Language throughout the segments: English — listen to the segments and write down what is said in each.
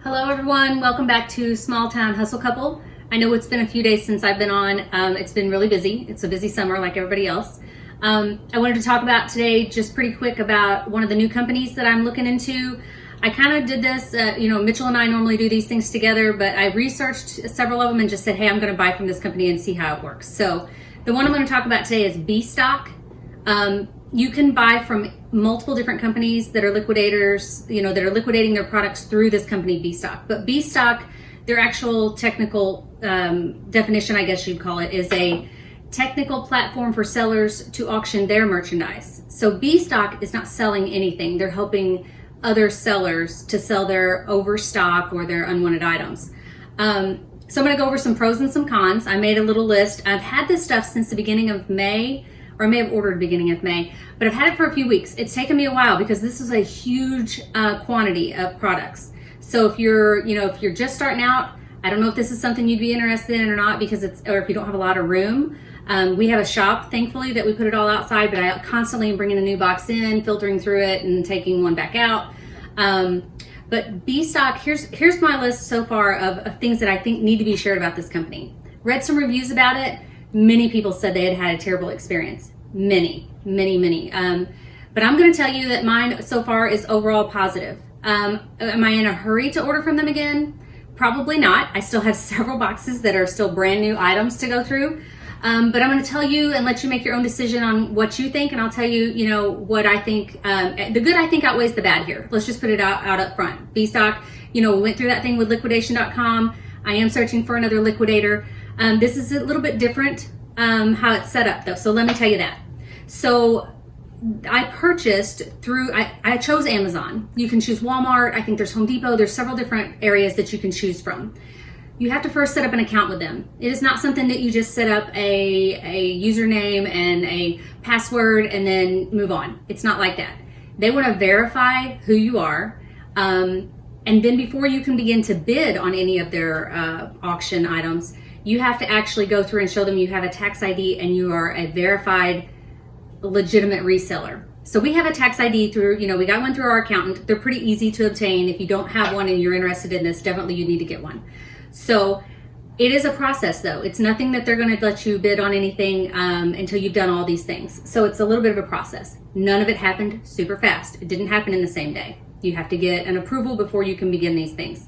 Hello everyone, welcome back to Small Town Hustle Couple. I know it's been a few days since I've been on. It's been really busy. It's a busy summer like everybody else. I wanted to talk about today just pretty quick about one of the new companies that I'm looking into. I kind of did this, Mitchell and I normally do these things together, but I researched several of them and just said, hey, I'm going to buy from this company and see how it works. So the one I'm going to talk about today is BStock. You can buy from multiple different companies that are liquidators, that are liquidating their products through this company, BStock. But BStock, their actual technical definition, I guess you'd call it, is a technical platform for sellers to auction their merchandise. So BStock is not selling anything. They're helping other sellers to sell their overstock or their unwanted items. So I'm going to go over some pros and some cons. I made a little list. I've had this stuff since the beginning of May, or I may have ordered beginning of May, but I've had it for a few weeks. It's taken me a while because this is a huge quantity of products. So if you're just starting out, I don't know if this is something you'd be interested in or not, because or if you don't have a lot of room. We have a shop, thankfully, that we put it all outside, but I constantly am bringing a new box in, filtering through it, and taking one back out. But BStock, here's my list so far of things that I think need to be shared about this company. Read some reviews about it. Many people said they had had a terrible experience. Many. But I'm going to tell you that mine so far is overall positive. Am I in a hurry to order from them again? Probably not. I still have several boxes that are still brand new items to go through. But I'm going to tell you and let you make your own decision on what you think, and I'll tell you, what I think. The good, I think, outweighs the bad here. Let's just put it out up front. BStock, we went through that thing with Liquidation.com. I am searching for another liquidator. This is a little bit different how it's set up, though, so let me tell you that. So I purchased through, I chose Amazon. You can choose Walmart. I think there's Home Depot. There's several different areas that you can choose from. You have to first set up an account with them. It is not something that you just set up a username and a password and then move on. It's not like that. They want to verify who you are. And then before you can begin to bid on any of their auction items, you have to actually go through and show them you have a tax ID and you are a verified legitimate reseller. So we have a tax ID through, we got one through our accountant. They're pretty easy to obtain. If you don't have one and you're interested in this, definitely you need to get one. So it is a process, though. It's nothing that they're going to let you bid on anything until you've done all these things. So it's a little bit of a process. None of it happened super fast. It didn't happen in the same day. You have to get an approval before you can begin these things.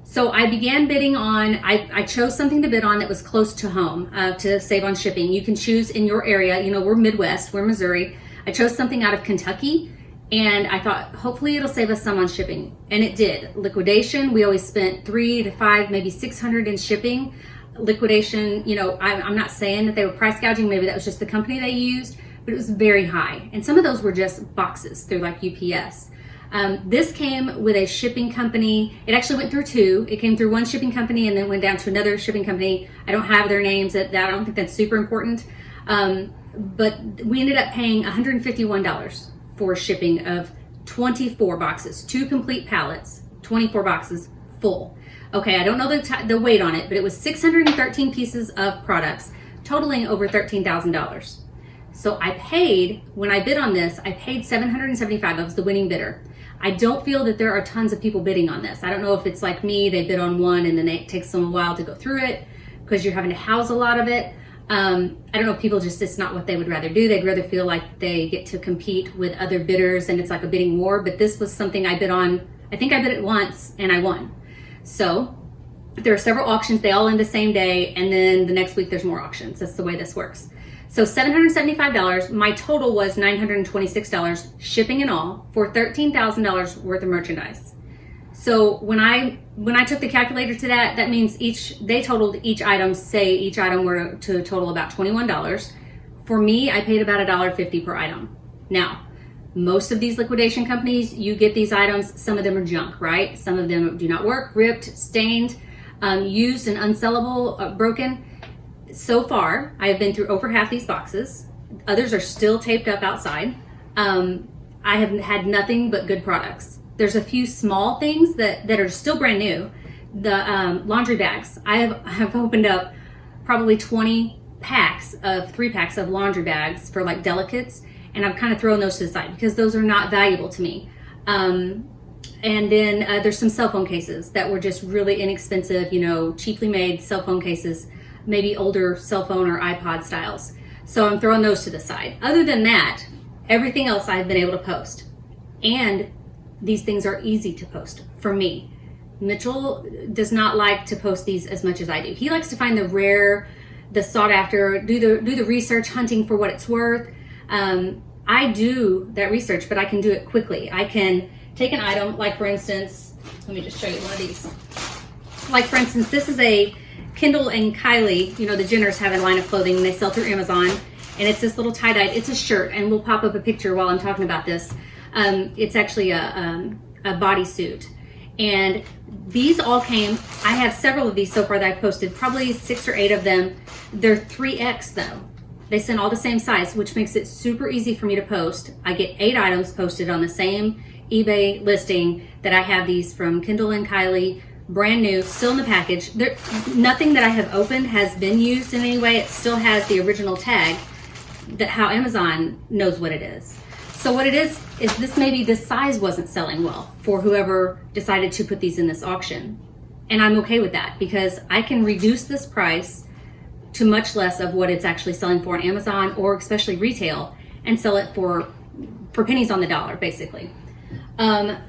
So I began bidding on, I chose something to bid on that was close to home to save on shipping. You can choose in your area. We're Midwest, we're Missouri. I chose something out of Kentucky, and I thought hopefully it'll save us some on shipping. And it did. Liquidation, we always spent $300 to $500, maybe $600 in shipping. Liquidation, I'm not saying that they were price gouging. Maybe that was just the company they used, but it was very high. And some of those were just boxes through like UPS. This came with a shipping company. It actually went through two. It came through one shipping company and then went down to another shipping company. I don't have their names. I don't think that's super important. But we ended up paying $151 for shipping of 24 boxes, 2 complete pallets, 24 boxes full. Okay, I don't know the weight on it, but it was 613 pieces of products, totaling over $13,000. So when I bid on this, I paid $775. I was the winning bidder. I don't feel that there are tons of people bidding on this. I don't know if it's like me, they bid on one and then it takes them a while to go through it because you're having to house a lot of it. I don't know if people it's not what they would rather do. They'd rather feel like they get to compete with other bidders and it's like a bidding war, but this was something I bid on. I think I bid it once and I won. So there are several auctions. They all end the same day, and then the next week there's more auctions. That's the way this works. So $775, my total was $926 shipping and all for $13,000 worth of merchandise. So when I took the calculator to that means they totaled each item were to total about $21. For me, I paid about $1.50 per item. Now, most of these liquidation companies, you get these items, some of them are junk, right? Some of them do not work, ripped, stained, used and unsellable, broken. So far, I have been through over half these boxes. Others are still taped up outside. I have had nothing but good products. There's a few small things that are still brand new. The laundry bags. I have opened up probably 3 packs of laundry bags for like delicates, and I've kind of thrown those to the side because those are not valuable to me. And then there's some cell phone cases that were just really inexpensive, you know, cheaply made cell phone cases, maybe older cell phone or iPod styles. So I'm throwing those to the side. Other than that, everything else I've been able to post. And these things are easy to post for me. Mitchell does not like to post these as much as I do. He likes to find the rare, the sought after, do the research, hunting for what it's worth. I do that research, but I can do it quickly. I can take an item, like for instance, let me just show you one of these. Like for instance, this is a Kendall and Kylie, you know, the Jenners have a line of clothing they sell through Amazon, and it's this little tie-dyed, it's a shirt, and we'll pop up a picture while I'm talking about this. It's actually a bodysuit. And these all came, I have several of these so far that I've posted, probably 6 or 8 of them. They're 3X though. They send all the same size, which makes it super easy for me to post. I get 8 items posted on the same eBay listing that I have these from Kendall and Kylie, brand new, still in the package. Nothing that I have opened has been used in any way. It still has the original tag, that how Amazon knows what it is. So what it is this, maybe this size wasn't selling well for whoever decided to put these in this auction. And I'm okay with that because I can reduce this price to much less of what it's actually selling for on Amazon or especially retail and sell it for pennies on the dollar, basically.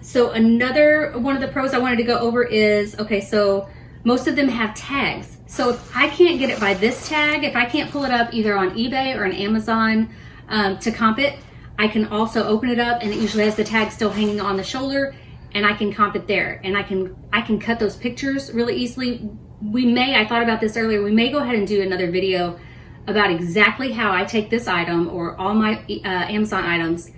So another one of the pros I wanted to go over is, okay, so most of them have tags. So if I can't get it by this tag, if I can't pull it up either on eBay or on Amazon to comp it, I can also open it up and it usually has the tag still hanging on the shoulder and I can comp it there. And I can cut those pictures really easily. I thought about this earlier, we may go ahead and do another video about exactly how I take this item or all my Amazon items,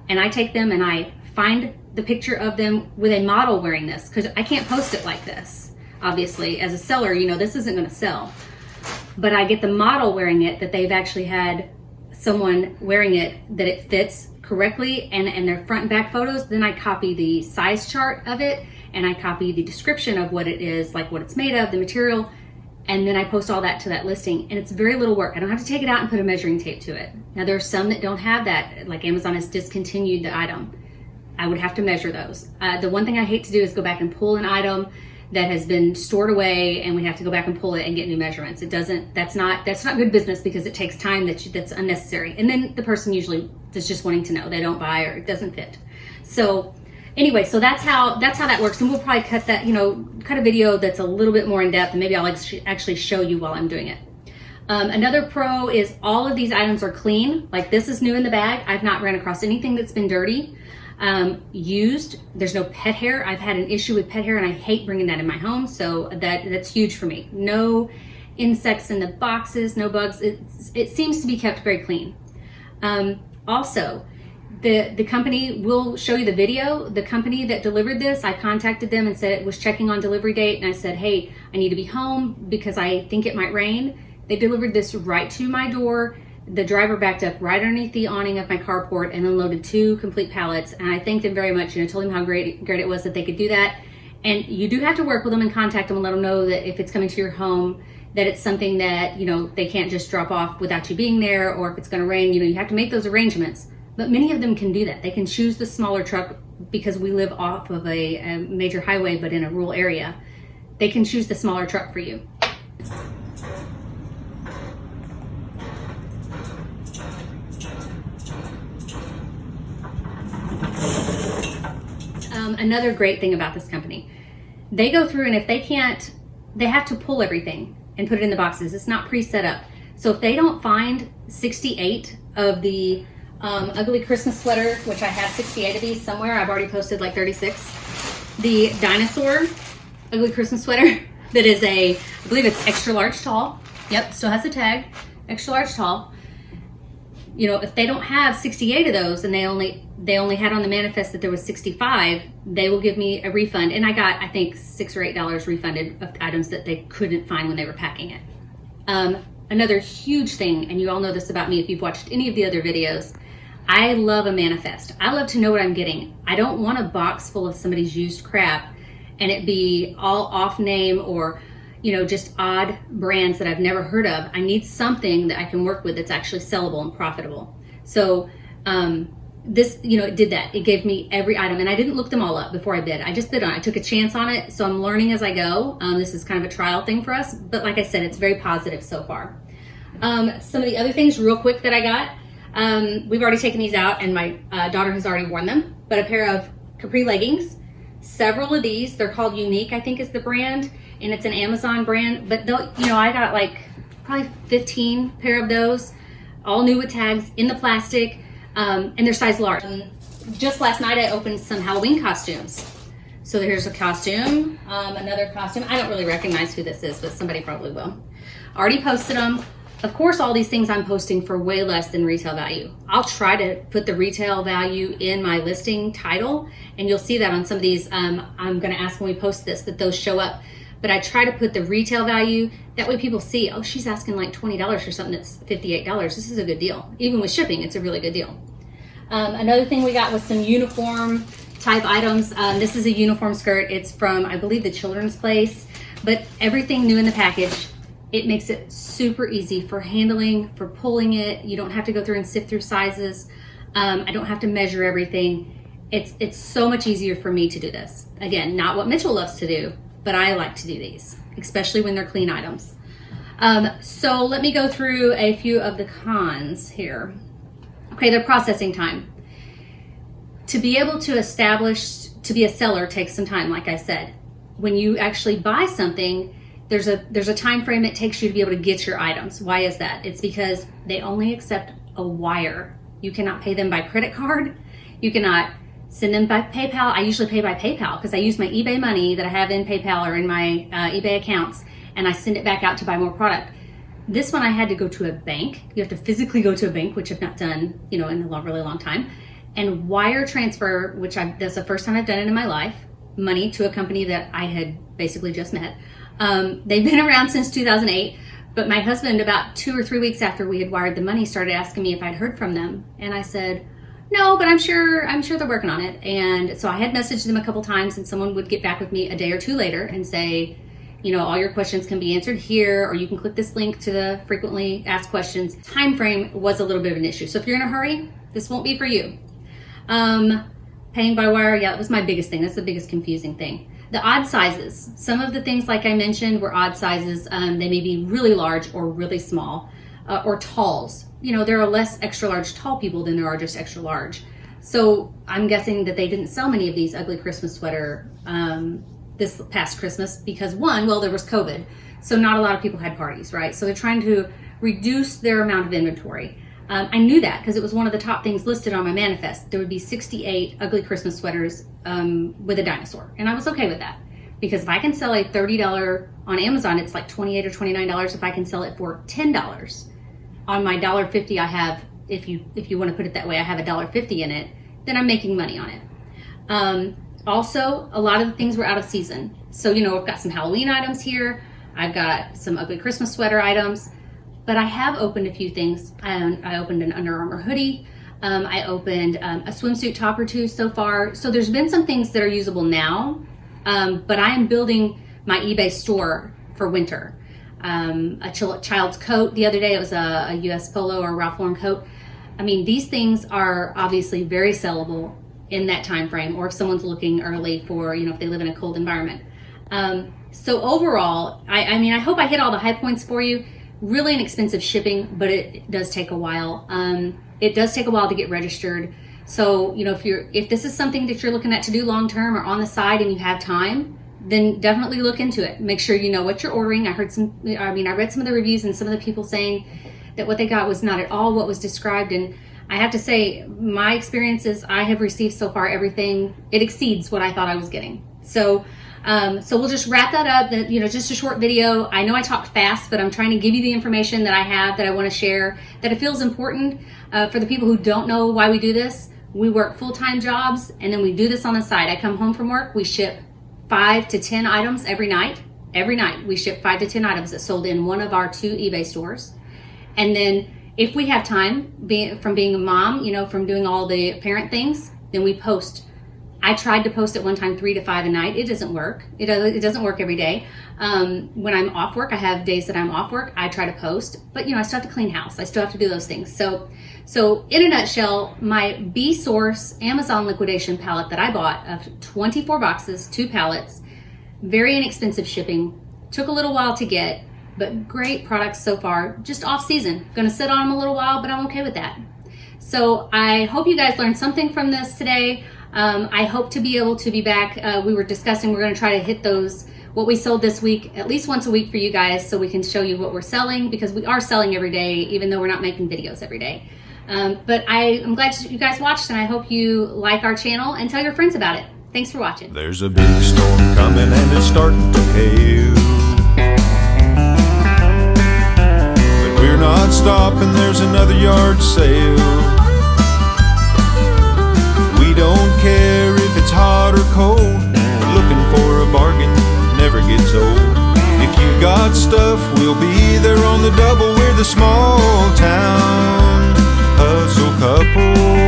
and I take them and I find the picture of them with a model wearing this, because I can't post it like this. Obviously, as a seller, you know, this isn't gonna sell. But I get the model wearing it, that they've actually had someone wearing it, that it fits correctly, and their front and back photos. Then I copy the size chart of it, and I copy the description of what it is, like what it's made of, the material, and then I post all that to that listing. And it's very little work. I don't have to take it out and put a measuring tape to it. Now there are some that don't have that, like Amazon has discontinued the item. I would have to measure those. The one thing I hate to do is go back and pull an item that has been stored away and we have to go back and pull it and get new measurements. That's not good business, because it takes time that's unnecessary. And then the person usually is just wanting to know, they don't buy or it doesn't fit. So anyway, so that's how that works. And we'll probably cut that, cut a video that's a little bit more in depth, and maybe I'll actually show you while I'm doing it. Another pro is all of these items are clean. Like this is new in the bag. I've not ran across anything that's been dirty. Used. There's no pet hair. I've had an issue with pet hair and I hate bringing that in my home, so that's huge for me. No insects in the boxes, no bugs. It seems to be kept very clean. Also, the company will show you the video. The company that delivered this, I contacted them and said it was checking on delivery date, and I said, hey, I need to be home because I think it might rain. They delivered this right to my door. The driver backed up right underneath the awning of my carport and unloaded 2 complete pallets. And I thanked them very much, told them how great it was that they could do that. And you do have to work with them and contact them and let them know that if it's coming to your home, that it's something that, they can't just drop off without you being there, or if it's gonna rain, you have to make those arrangements. But many of them can do that. They can choose the smaller truck because we live off of a major highway, but in a rural area. They can choose the smaller truck for you. Another great thing about this company, they go through, and if they can't, they have to pull everything and put it in the boxes. It's not pre-set up. So if they don't find 68 of the ugly Christmas sweater, which I have 68 of these somewhere, I've already posted like 36. The dinosaur ugly Christmas sweater that is I believe it's extra large tall. Yep, still has the tag, extra large tall. If they don't have 68 of those and they only had on the manifest that there was 65, they will give me a refund. And I got, I think, $6 or $8 refunded of items that they couldn't find when they were packing it. Another huge thing, and you all know this about me if you've watched any of the other videos, I love a manifest. I love to know what I'm getting. I don't want a box full of somebody's used crap and it be all off name or just odd brands that I've never heard of. I need something that I can work with that's actually sellable and profitable. So this, it did that. It gave me every item, and I didn't look them all up before I bid. I just bid on it. I took a chance on it, so I'm learning as I go. This is kind of a trial thing for us, but like I said, it's very positive so far. Some of the other things real quick that I got, we've already taken these out, and my daughter has already worn them, but a pair of capri leggings, several of these, they're called Unique, I think is the brand, and it's an Amazon brand, but I got like probably 15 pair of those, all new with tags in the plastic. And they're size large. Just last night I opened some Halloween costumes. So here's a costume, another costume. I don't really recognize who this is, but somebody probably will. Already posted them. Of course, all these things I'm posting for way less than retail value. I'll try to put the retail value in my listing title, and you'll see that on some of these. I'm gonna ask when we post this that those show up. But I try to put the retail value, that way people see, oh, she's asking like $20 for something that's $58. This is a good deal. Even with shipping, it's a really good deal. Another thing we got was some uniform type items. This is a uniform skirt. It's from, I believe, the Children's Place, but everything new in the package. It makes it super easy for handling, for pulling it. You don't have to go through and sift through sizes. I don't have to measure everything. It's so much easier for me to do this. Again, not what Mitchell loves to do, but I like to do these, especially when they're clean items. So let me go through a few of the cons here. Okay, their processing time. To be able to establish, to be a seller takes some time, like I said. When you actually buy something, there's a time frame it takes you to be able to get your items. Why is that? It's because they only accept a wire. You cannot pay them by credit card. You cannot send them by PayPal. I usually pay by PayPal because I use my eBay money that I have in PayPal or in my eBay accounts, and I send it back out to buy more product. This one I had to go to a bank. You have to physically go to a bank, which I've not done, in a really long time. And wire transfer, which that's the first time I've done it in my life, money to a company that I had basically just met. They've been around since 2008, but my husband, about 2 or 3 weeks after we had wired the money, started asking me if I'd heard from them. And I said, no, but I'm sure they're working on it. And so I had messaged them a couple times, and someone would get back with me a day or two later and say, all your questions can be answered here, or you can click this link to the frequently asked questions. Time frame was a little bit of an issue. So if you're in a hurry, this won't be for you. Paying by wire, yeah, that was my biggest thing. That's the biggest confusing thing. The odd sizes. Some of the things, like I mentioned, were odd sizes. They may be really large or really small, or talls. There are less extra large tall people than there are just extra large. So I'm guessing that they didn't sell many of these ugly Christmas sweater this past Christmas because there was COVID. So not a lot of people had parties, right? So they're trying to reduce their amount of inventory. I knew that because it was one of the top things listed on my manifest. There would be 68 ugly Christmas sweaters with a dinosaur. And I was okay with that because if I can sell a $30 on Amazon, it's like $28 or $29. If I can sell it for $10 on my $1.50 I have, if you want to put it that way, I have a $1.50 in it, then I'm making money on it. Also, a lot of the things were out of season. So, I've got some Halloween items here. I've got some ugly Christmas sweater items, but I have opened a few things. I opened an Under Armour hoodie. I opened a swimsuit top or two so far. So there's been some things that are usable now, but I am building my eBay store for winter. A child's coat the other day, it was a US Polo or Ralph Lauren coat. I mean, these things are obviously very sellable in that time frame, or if someone's looking early for, if they live in a cold environment. So overall, I hope I hit all the high points for you. Really inexpensive shipping, but it does take a while. It does take a while to get registered. So, if this is something that you're looking at to do long term or on the side and you have time, then definitely look into it. Make sure you know what you're ordering. I read some of the reviews and some of the people saying that what they got was not at all what was described. And I have to say, my experiences, I have received so far everything, it exceeds what I thought I was getting. So we'll just wrap that up. Just a short video. I know I talk fast, but I'm trying to give you the information that I have that I want to share, that it feels important for the people who don't know why we do this. We work full-time jobs, and then we do this on the side. I come home from work, we ship 5 to 10 items every night. Every night we ship 5 to 10 items that sold in one of our 2 eBay stores. And then if we have time, from being a mom, from doing all the parent things, then we post I tried to post at one time 3 to 5 a night. It doesn't work. It doesn't work every day. When I'm off work, I have days that I'm off work, I try to post, but I still have to clean house. I still have to do those things. So in a nutshell, my B Source Amazon liquidation pallet that I bought of 24 boxes, 2 pallets, very inexpensive shipping, took a little while to get, but great products so far, just off season. Gonna sit on them a little while, but I'm okay with that. So I hope you guys learned something from this today. I hope to be able to be back. We were discussing, we're gonna try to hit those, what we sold this week, at least once a week for you guys, so we can show you what we're selling, because we are selling every day, even though we're not making videos every day. But I'm glad you guys watched, and I hope you like our channel and tell your friends about it. Thanks for watching. There's a big storm coming and it's starting to hail, but we're not stopping, there's another yard sale. We don't care if it's hot or cold, looking for a bargain never gets old. If you got stuff, we'll be there on the double. We're the small town hustle couple.